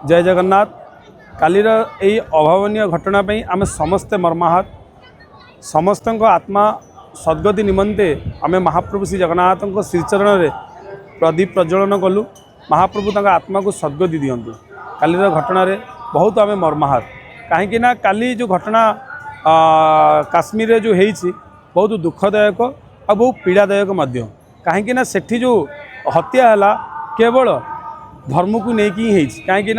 जय जगन्नाथ। कालीर यही अभावनीय घटना आम समस्ते मर्माहत। समस्त आत्मा सद्गति निमंते आम महाप्रभु श्री जगन्नाथ श्रीचरण में प्रदीप प्रज्वलन कलु। महाप्रभु तक आत्मा को सद्गति दिंतु। कालीर घटना बहुत आम मर्माहत कहीं काली जो घटना काश्मीर जो होती बहुत दुखदायक और बहुत पीड़ादायक कहीं सेठी जो हत्या है केवल धर्म को लेकिन ही कहीं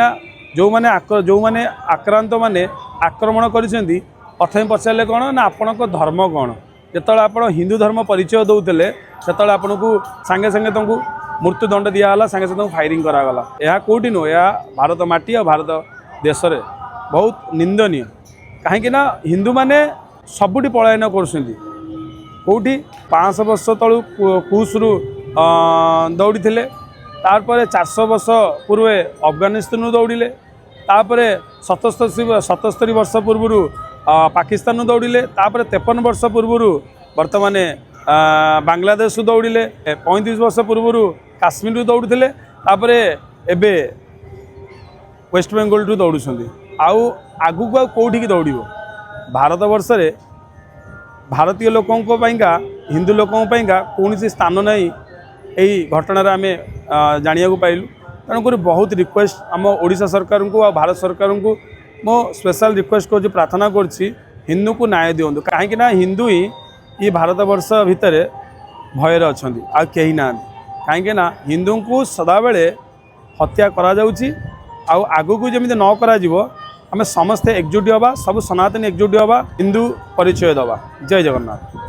जो मैंने आक्रांत मैंने आक्रमण करी प्रथम पचारे कौन ना आपण धर्म कौन जो आप हिंदू धर्म परिचय दौले से आपन को सांगे सांगे तुमको मृत्युदंड दिहला सांगे सांगे फायरिंग करागला। यह कौटी नुह यह भारत माटी और भारत देश में बहुत निंदनीय कहीं हिंदू मैंने सबुठी पलायन करोटी 500 वर्ष तलू कुशरू दौड़ी थे तापर 400 वर्ष पूर्व अफगानिस्तान दौड़े तापर 77 वर्ष पूर्व पाकिस्तान दौड़े तापर 53 वर्ष पूर्व बर्तमान बांग्लादेश दौड़े 35 वर्ष पूर्व काश्मीर दौड़े तापर एबे वेस्ट बेंगल टू दौड़ुं आउ आगु को कौटी दौड़ भारत वर्ष रे भारतीय लोकों हिंदू लोकों कौन स्थान नहीं यही घटना आम जाना पाइलु। तेणुक बहुत रिक्वेस्ट आम ओडिशा सरकार को आ भारत सरकार को मो स्पेशल रिक्वेस्ट कर प्रार्थना करुँच हिंदू को न्याय दिंतु कहीं हिंदू ही ये भारत वर्ष भितर भयर अच्छा आ कहीं ना कहीं हिंदू को सदाबले हत्या करा आगु को जमी न करा आम समस्ते एकजुट हवा सब सनातनी एकजुट हवा हिंदू परिचय दवा। जय जगन्नाथ।